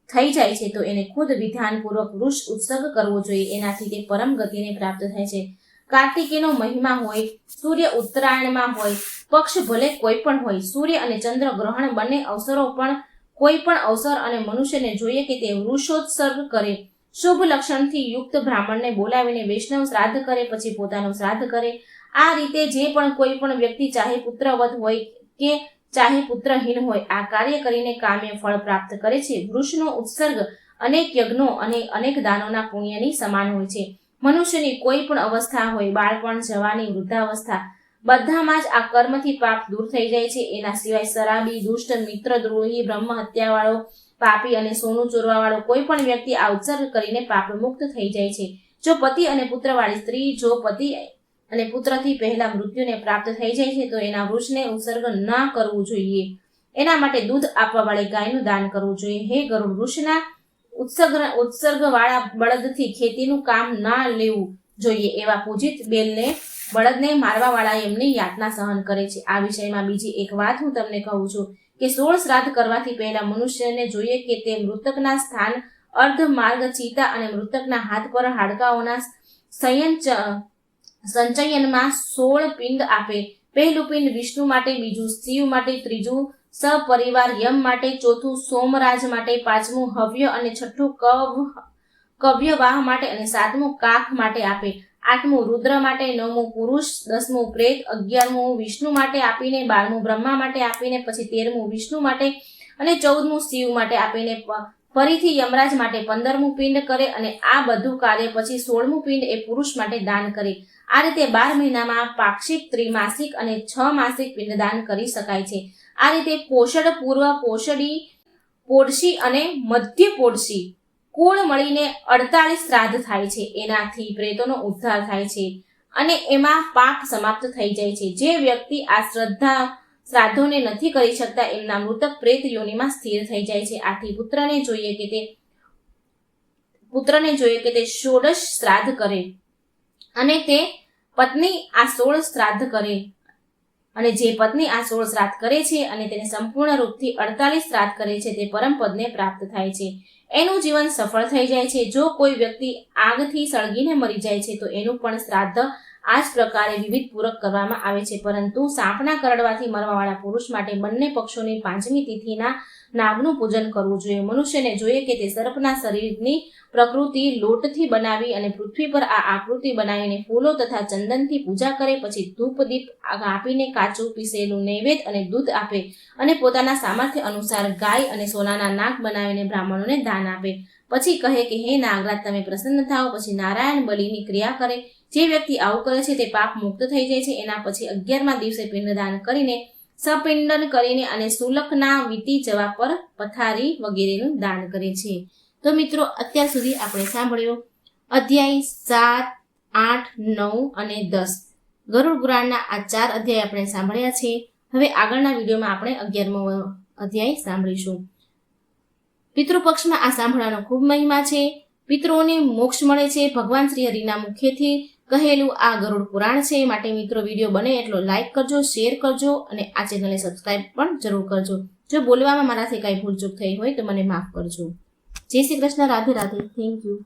થઈ જાય છે તો એને ખુદ વિધાનપૂર્વક વૃષ ઉત્સર્ગ કરવો જોઈએ. એનાથી તે પરમ ગતિને પ્રાપ્ત થાય છે. કાર્તિકેયનો મહિમા હોય, સૂર્ય ઉત્તરાયણમાં હોય, પક્ષ ભલે કોઈ પણ હોય, સૂર્ય અને ચંદ્ર ગ્રહણ બંને અવસરો પણ કોઈ પણ અવસર અને મનુષ્યને જોઈએ કે તે વૃષોત્સર્ગ કરે. શુભ લક્ષણથી યુક્ત બ્રાહ્મણને બોલાવીને વૈષ્ણવ શ્રાદ્ધ કરે, પછી પોતાનું શ્રાદ્ધ કરે. આ રીતે જે પણ કોઈ પણ વ્યક્તિ ચાહે પુત્રવત હોય કે ચાહે પુત્રહીન હોય આ કાર્ય કરીને કામ્ય ફળ પ્રાપ્ત કરે છે. વૃષનો ઉત્સર્ગ અનેક યજ્ઞો અને અનેક દાનોના પુણ્યની સમાન હોય છે. મનુષ્યની કોઈ પણ અવસ્થા હોય, બાળપણ, જવાની, વૃદ્ધાવસ્થા, બધામાં જ આ કર્મથી પાપ દૂર થઈ જાય છે. એના સિવાય શરાબી, દુષ્ટ, મિત્રદ્રોહી, બ્રહ્મ હત્યાવાળો, પાપી અને સોનું ચોરવાવાળો કોઈ પણ વ્યક્તિ આ ઉત્સર્ગ કરીને પાપ મુક્ત થઈ જાય છે. જો પતિ અને પુત્રવાળી સ્ત્રી જો પતિ અને પુત્રથી પહેલા મૃત્યુને પ્રાપ્ત થઈ જાય છે તો એના વૃષને ઉત્સર્ગ ન કરવું જોઈએ. એના માટે દૂધ આપવા વાળી ગાયનું દાન કરવું જોઈએ. હે ગરુડ, વૃષના ઉત્સર્ગ વાળા બળદથી ખેતીનું કામ ના લેવું જોઈએ. એવા પૂજિત બેલને બળદને મારવા વાળા એમની યાતના સહન કરે છે. આ વિષયમાં બીજી એક વાત હું તમને કહું છું કે 16 શ્રાદ્ધ કરવાથી પહેલા મનુષ્યને જોઈએ કે તે મૃતકના સ્થાન અર્ધ માર્ગ ચિતા અને મૃતકના હાથ પર હાડકાઓના સંચયનમાં 16 પિંડ આપે. પહેલું પિંડ વિષ્ણુ માટે, બીજું શિવ માટે, ત્રીજું સપરિવાર યમ માટે, ચોથું સોમરાજ માટે, પાંચમું હવ્ય અને છઠ્ઠું કવ્યવાહ માટે અને સાતમું કાખ માટે આપે. આઠમું રુદ્ર માટે, નવમું પુરુષ, 10મું પ્રેત, 11મું વિષ્ણુ માટે આપીને, 12મું બ્રહ્મા માટે આપીને, પછી 13મું વિષ્ણુ માટે અને 14મું શિવ માટે આપીને ફરીથી યમરાજ માટે 15મું પિંડ કરે અને આ બધું કાર્ય પછી 16મું પિંડ એ પુરુષ માટે દાન કરે. આ રીતે 12 મહિનામાં પાક્ષિક, ત્રિમાસિક અને 6 માસિક પિંડદાન કરી શકાય છે. આ રીતે પોષણ, પૂર્વ પોષડી, પોડશી અને મધ્ય પોડશી કુલ મળીને 48 શ્રાદ્ધ થાય છે. એનાથી પ્રેતોનો ઉદ્ધાર થાય છે અને એમાં પાપ સમાપ્ત થઈ જાય છે. જે વ્યક્તિ આ શ્રાદ્ધોને નથી કરી શકતા એમના મૃતક પ્રેત યોનિમાં સ્થિર થઈ જાય છે. આથી પુત્રને જોઈએ કે તે 16 શ્રાદ્ધ કરે અને તે પત્ની આ 16 શ્રાદ્ધ કરે અને જે પત્ની આ 16 શ્રાદ્ધ કરે છે અને તેને સંપૂર્ણ રૂપથી 48 શ્રાદ્ધ કરે છે તે પરમ પદને પ્રાપ્ત થાય છે. એનું જીવન સફળ થઈ જાય છે. જો કોઈ વ્યક્તિ આગથી સળગીને મરી જાય છે તો એનું પણ શ્રાદ્ધ આ જ પ્રકારે વિવિધ પૂરક કરવામાં આવે છે. પરંતુ સાપના કરડવાથી મરવાવાળા પુરુષ માટે બંને પક્ષોની 5મી તિથિના નાગનું પૂજન કરવું જોઈએ. મનુષ્યને જોઈએ કે તે સર્પના શરીરની પ્રકૃતિ લોટથી બનાવી અને પૃથ્વી પર આ આકૃતિ બનાવીને ફૂલો તથા ચંદનથી પૂજા કરે. પછી ધૂપ દીપ આપીને કાચું પીસેલું નૈવેદ્ય અને દૂધ આપે અને પોતાના સામર્થ્ય અનુસાર ગાય અને સોનાના નાગ બનાવીને બ્રાહ્મણોને દાન આપે. પછી કહે કે હે નાગરાજ, તમે પ્રસન્ન થાઓ. પછી નારાયણ બલિની ક્રિયા કરે. જે વ્યક્તિ આવું કરે છે તે પાપ મુક્ત થઈ જાય છે. એના પછી 11મા દિવસે પિંડદાન કરીને, સપિંડન કરીને અને સુલખના વીતી જવા પર પથારી વગેરેનું દાન કરે છે. તો મિત્રો, અત્યાર સુધી આપણે સાંભળ્યો અધ્યાય 7, 8, 9 અને 10. ગરુડ પુરાણના આ 4 અધ્યાય આપણે સાંભળ્યા છે. હવે આગળના વિડીયોમાં આપણે 11મો અધ્યાય સાંભળીશું. પિતૃપક્ષમાં આ સાંભળવાનો ખૂબ મહિમા છે. પિતૃઓને મોક્ષ મળે છે. ભગવાન શ્રી હરિના મુખેથી કહેલું આ ગરુડ પુરાણ છે. માટે મિત્રો, વિડીયો બને એટલો લાઈક કરજો, શેર કરજો અને આ ચેનલને સબસ્ક્રાઈબ પણ જરૂર કરજો. જો બોલવામાં મારાથી કાંઈ ભૂલચૂક થઈ હોય તો મને માફ કરજો. જય શ્રી કૃષ્ણ. રાધે રાધે. Thank you.